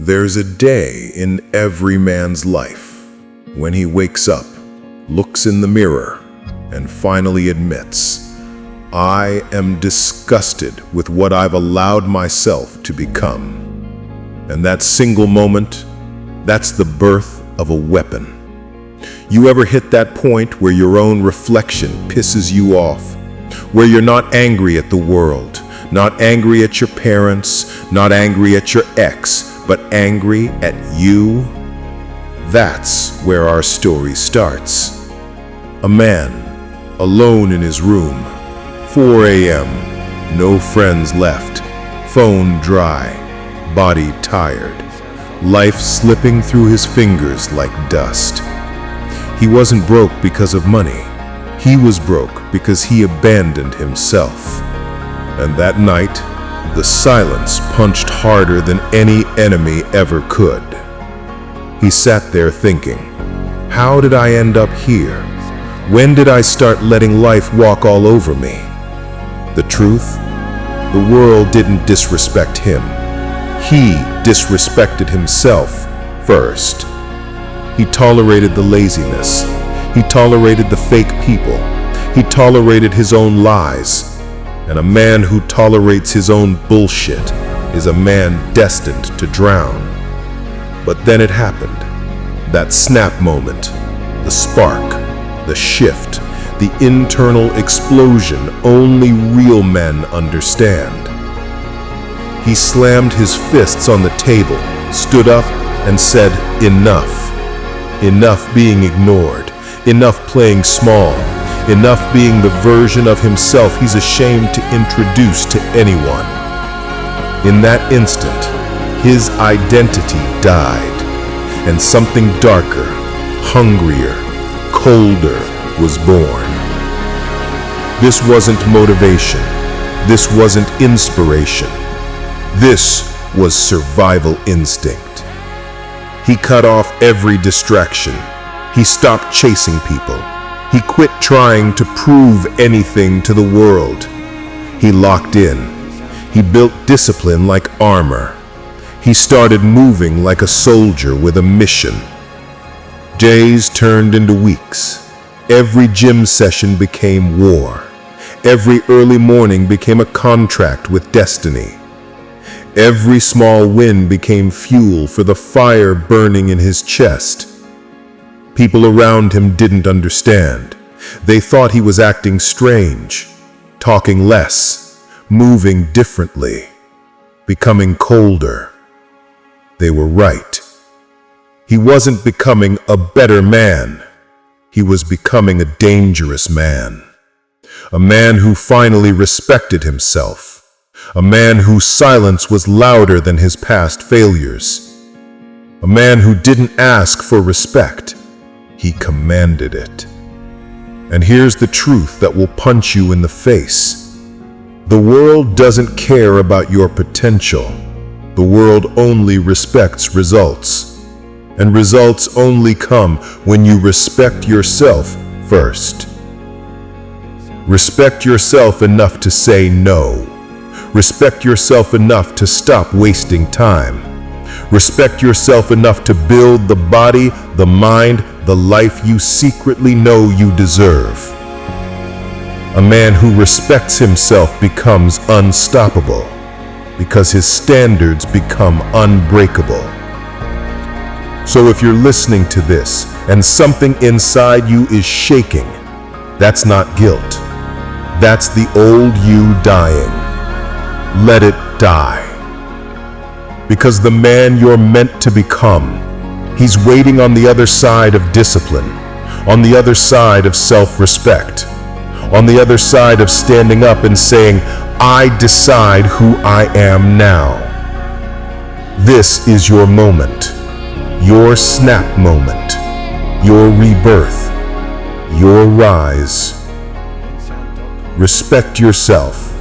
There's a day in every man's life when he wakes up, looks in the mirror, and finally admits, I am disgusted with what I've allowed myself to become. And that single moment, that's the birth of a weapon. You ever hit that point where your own reflection pisses you off? Where you're not angry at the world, not angry at your parents, not angry at your ex, but angry at you? That's where our story starts. A man, alone in his room, 4 a.m., no friends left, phone dry, body tired, life slipping through his fingers like dust. He wasn't broke because of money. He was broke because he abandoned himself. And that night, the silence punched harder than any enemy ever could. He sat there thinking, how did I end up here? When did I start letting life walk all over me? The truth? The world didn't disrespect him. He disrespected himself first. He tolerated the laziness. He tolerated the fake people. He tolerated his own lies. And a man who tolerates his own bullshit is a man destined to drown. But then it happened. That snap moment, the spark, the shift, the internal explosion only real men understand. He slammed his fists on the table, stood up, and said, enough. Enough being ignored. Enough playing small. Enough being the version of himself he's ashamed to introduce to anyone. In that instant, his identity died, and something darker, hungrier, colder was born. This wasn't motivation. This wasn't inspiration. This was survival instinct. He cut off every distraction. He stopped chasing people. He quit trying to prove anything to the world. He locked in. He built discipline like armor. He started moving like a soldier with a mission. Days turned into weeks. Every gym session became war. Every early morning became a contract with destiny. Every small win became fuel for the fire burning in his chest. People around him didn't understand. They thought he was acting strange, talking less, moving differently, becoming colder. They were right. He wasn't becoming a better man. He was becoming a dangerous man. A man who finally respected himself. A man whose silence was louder than his past failures. A man who didn't ask for respect. He commanded it. And here's the truth that will punch you in the face. The world doesn't care about your potential. The world only respects results. And results only come when you respect yourself first. Respect yourself enough to say no. Respect yourself enough to stop wasting time. Respect yourself enough to build the body, the mind, the life you secretly know you deserve. A man who respects himself becomes unstoppable because his standards become unbreakable. So if you're listening to this and something inside you is shaking, that's not guilt. That's the old you dying. Let it die. Because the man you're meant to become, he's waiting on the other side of discipline, on the other side of self-respect, on the other side of standing up and saying, I decide who I am now. This is your moment, your snap moment, your rebirth, your rise. Respect yourself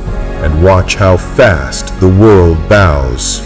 and watch how fast the world bows.